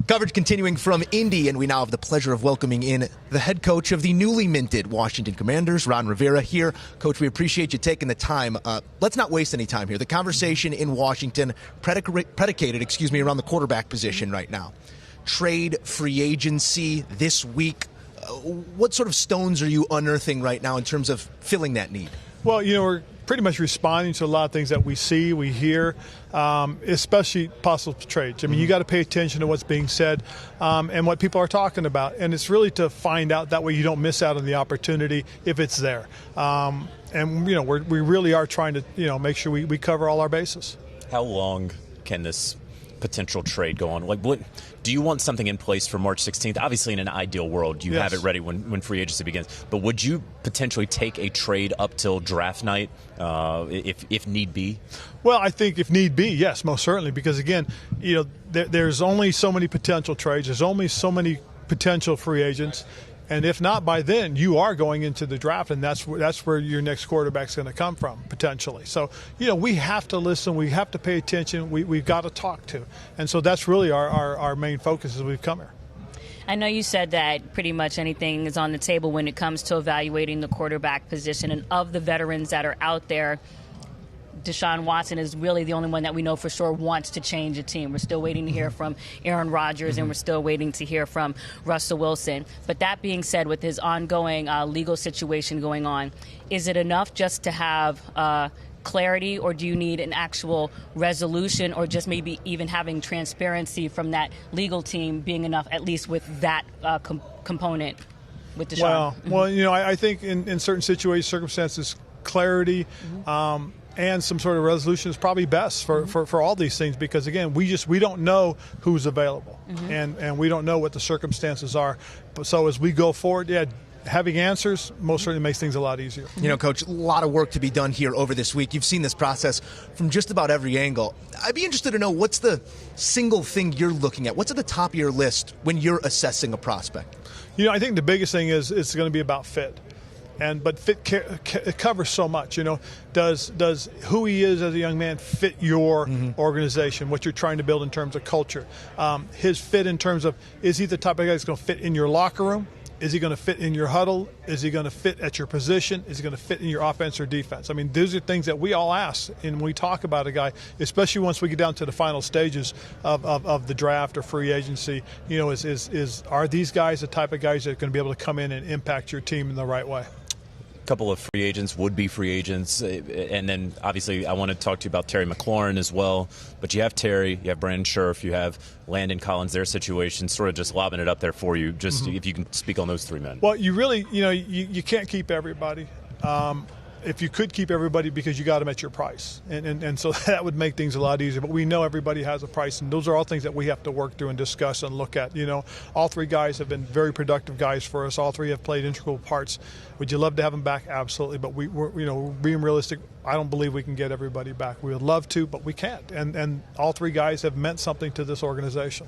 Coverage continuing from Indy, and we now have the pleasure of welcoming in the head coach of the newly minted Washington Commanders, Ron Rivera, here. Coach, we appreciate you taking the time. Let's not waste any time here. The conversation in Washington predicated, around the quarterback position right now. Trade, free agency this week. What sort of stones are you unearthing right now in terms of filling that need? Well, we're pretty much responding to a lot of things that we see, we hear, especially possible trades. I mean, you got to pay attention to what's being said and what people are talking about. And it's really to find out, that way you don't miss out on the opportunity if it's there. And, we really are trying to, make sure we cover all our bases. How long can this potential trade go on? Like, what do you want something in place for March 16th? Obviously, in an ideal world, you have it ready when free agency begins. But would you potentially take a trade up till draft night if need be? Well, I think if need be, yes, most certainly. Because, again, there's only so many potential trades. There's only so many potential free agents. And if not by then, you are going into the draft, and that's where your next quarterback's going to come from, potentially. So, we have to listen. We have to pay attention. We've got to talk to. And so that's really our main focus as we've come here. I know you said that pretty much anything is on the table when it comes to evaluating the quarterback position. And of the veterans that are out there, Deshaun Watson is really the only one that we know for sure wants to change a team. We're still waiting to hear from Aaron Rodgers, and we're still waiting to hear from Russell Wilson. But that being said, with his ongoing legal situation going on, is it enough just to have clarity, or do you need an actual resolution, or just maybe even having transparency from that legal team being enough, at least with that component with Deshaun? Well, I think in certain situations, circumstances, clarity, and some sort of resolution is probably best for all these things, because, again, we don't know who's available, and we don't know what the circumstances are. So as we go forward, having answers most certainly makes things a lot easier. Coach, a lot of work to be done here over this week. You've seen this process from just about every angle. I'd be interested to know, what's the single thing you're looking at? What's at the top of your list when you're assessing a prospect? I think the biggest thing is it's going to be about fit. But fit covers so much. Does who he is as a young man fit your organization, what you're trying to build in terms of culture? His fit in terms of, is he the type of guy that's going to fit in your locker room? Is he going to fit in your huddle? Is he going to fit at your position? Is he going to fit in your offense or defense? I mean, those are things that we all ask, and when we talk about a guy, especially once we get down to the final stages of the draft or free agency, are these guys the type of guys that are going to be able to come in and impact your team in the right way? Couple of free agents, would-be free agents, and then obviously I want to talk to you about Terry McLaurin as well. But you have Terry, you have Brandon Scherf, you have Landon Collins, their situation, sort of just lobbing it up there for you, just if you can speak on those three men. Well, you really, you can't keep everybody. If you could keep everybody, because you got them at your price. And so that would make things a lot easier. But we know everybody has a price, and those are all things that we have to work through and discuss and look at. All three guys have been very productive guys for us. All three have played integral parts. Would you love to have them back? Absolutely. But we're being realistic, I don't believe we can get everybody back. We would love to, but we can't. And all three guys have meant something to this organization.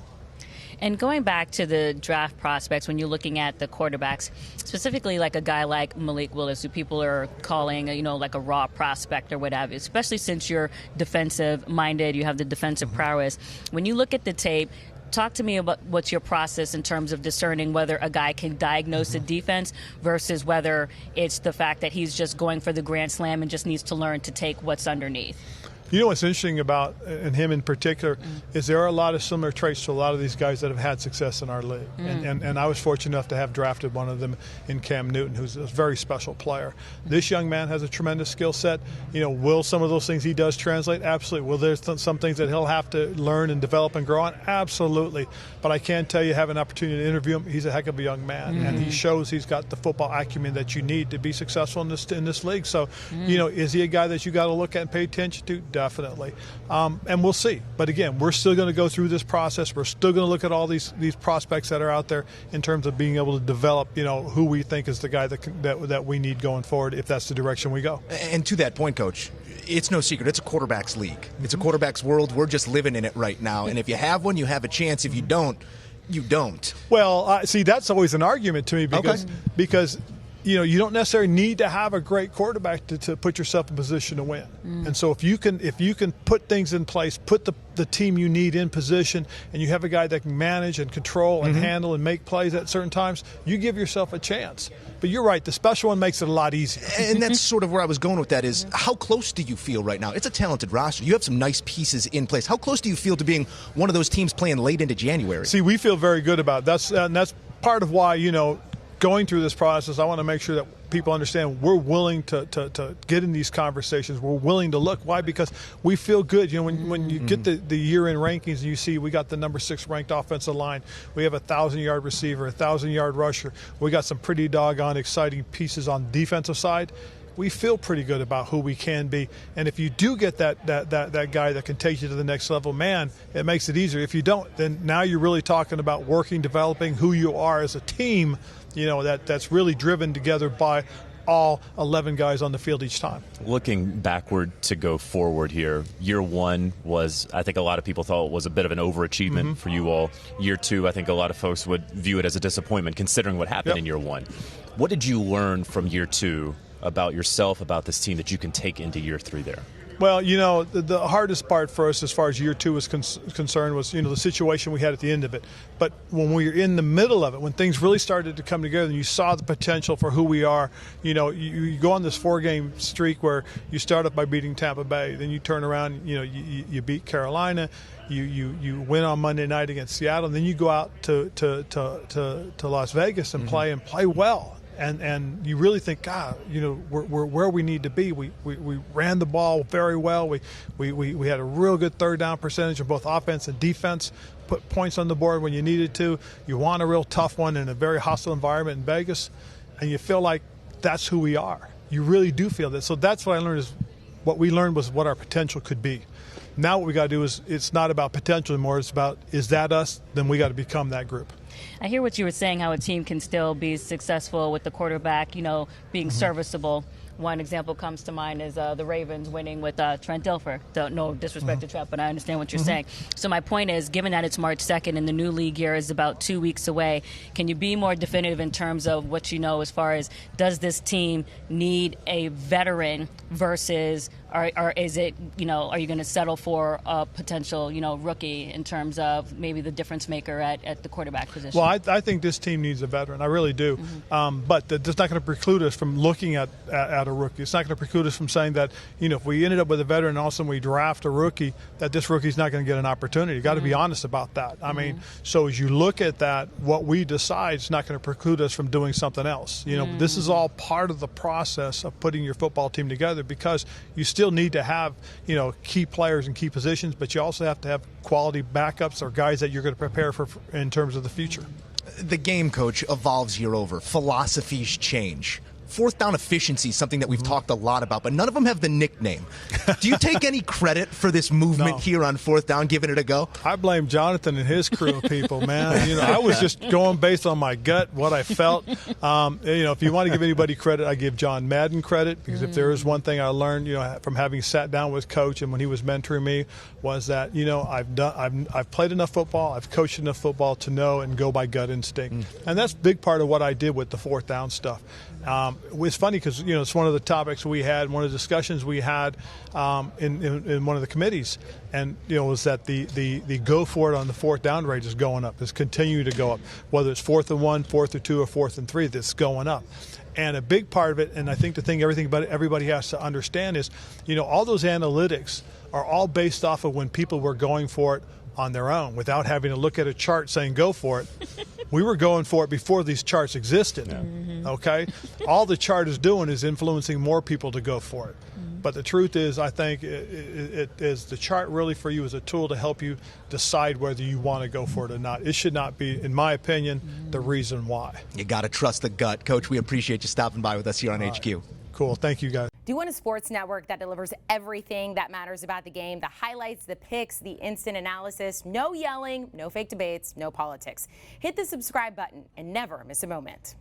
And going back to the draft prospects, when you're looking at the quarterbacks, specifically like a guy like Malik Willis, who people are calling, like a raw prospect or whatever, especially since you're defensive-minded, you have the defensive prowess. When you look at the tape, talk to me about what's your process in terms of discerning whether a guy can diagnose a defense versus whether it's the fact that he's just going for the grand slam and just needs to learn to take what's underneath. What's interesting about, and him in particular, is there are a lot of similar traits to a lot of these guys that have had success in our league. And I was fortunate enough to have drafted one of them in Cam Newton, who's a very special player. This young man has a tremendous skill set. Will some of those things he does translate? Absolutely. Will there's some things that he'll have to learn and develop and grow on? Absolutely. But I can tell you, have an opportunity to interview him, he's a heck of a young man. And he shows he's got the football acumen that you need to be successful in this league. So, is he a guy that you got to look at and pay attention to? Definitely. And we'll see. But again, we're still going to go through this process. We're still going to look at all these prospects that are out there in terms of being able to develop, who we think is the guy that we need going forward, if that's the direction we go. And to that point, Coach, it's no secret. It's a quarterback's league. It's a quarterback's world. We're just living in it right now. And if you have one, you have a chance. If you don't, you don't. Well, see, that's always an argument to me because you don't necessarily need to have a great quarterback to put yourself in position to win. And so if you can put things in place, put the team you need in position, and you have a guy that can manage and control and handle and make plays at certain times, you give yourself a chance. But you're right, the special one makes it a lot easier. And that's sort of where I was going with that is, how close do you feel right now? It's a talented roster. You have some nice pieces in place. How close do you feel to being one of those teams playing late into January? See, we feel very good about that. And that's part of why, going through this process, I want to make sure that people understand we're willing to get in these conversations. We're willing to look. Why? Because we feel good. When you get the year-end rankings and you see we got the number 6 ranked offensive line, we have a 1,000-yard receiver, a 1,000-yard rusher. We got some pretty doggone exciting pieces on the defensive side. We feel pretty good about who we can be. And if you do get that guy that can take you to the next level, man, it makes it easier. If you don't, then now you're really talking about working, developing who you are as a team, that's really driven together by all 11 guys on the field each time. Looking backward to go forward here, year one was, I think a lot of people thought was a bit of an overachievement for you all. Year two, I think a lot of folks would view it as a disappointment considering what happened in year one. What did you learn from year two about yourself, about this team, that you can take into year three there? Well, the hardest part for us as far as year two was concerned was, the situation we had at the end of it. But when we were in the middle of it, when things really started to come together and you saw the potential for who we are, you go on this 4-game streak where you start up by beating Tampa Bay, then you turn around, you beat Carolina, you win on Monday night against Seattle, and then you go out to Las Vegas and play well. And you really think, God, we're where we need to be. We ran the ball very well. We had a real good third down percentage of both offense and defense. Put points on the board when you needed to. You won a real tough one in a very hostile environment in Vegas, and you feel like that's who we are. You really do feel that. So that's what I learned. What we learned was what our potential could be. Now what we got to do is, it's not about potential anymore. It's about, is that us? Then we got to become that group. I hear what you were saying, how a team can still be successful with the quarterback, being serviceable. One example comes to mind is the Ravens winning with Trent Dilfer. No disrespect to Trent, but I understand what you're saying. So my point is, given that it's March 2nd and the new league year is about 2 weeks away, can you be more definitive in terms of what you know as far as, does this team need a veteran versus, or is it, are you going to settle for a potential, rookie in terms of maybe the difference maker at the quarterback position? Well, I think this team needs a veteran. I really do. But that's not going to preclude us from looking at a rookie. It's not going to preclude us from saying that, if we ended up with a veteran and all of a sudden we draft a rookie, that this rookie's not going to get an opportunity. You got to be honest about that. I mean, so as you look at that, what we decide is not going to preclude us from doing something else. This is all part of the process of putting your football team together, because you still need to have, key players in key positions, but you also have to have quality backups or guys that you're going to prepare for in terms of the future. The game, Coach, evolves year over. Philosophies change. Fourth down efficiency is something that we've talked a lot about, but none of them have the nickname. Do you take any credit for this movement here on fourth down, giving it a go? I blame Jonathan and his crew of people, man. I was just going based on my gut, what I felt. If you want to give anybody credit, I give John Madden credit, because if there is one thing I learned, from having sat down with Coach and when he was mentoring me, was that, I've played enough football, I've coached enough football to know and go by gut instinct. And that's a big part of what I did with the fourth down stuff. It's funny because, it's one of the topics we had, one of the discussions we had in one of the committees, and, was that the go for it on the fourth down rate is going up, is continuing to go up, whether it's 4th and 1, 4th and 2, or 4th and 3, that's going up. And a big part of it, and I think the thing everybody has to understand is, all those analytics are all based off of when people were going for it on their own without having to look at a chart saying go for it. We were going for it before these charts existed. Okay? All the chart is doing is influencing more people to go for it. But the truth is, I think it is the chart really for you as a tool to help you decide whether you want to go for it or not. It should not be, in my opinion, the reason why. You got to trust the gut. Coach, we appreciate you stopping by with us here on HQ. Cool. Thank you, guys. Do you want a sports network that delivers everything that matters about the game? The highlights, the picks, the instant analysis, no yelling, no fake debates, no politics. Hit the subscribe button and never miss a moment.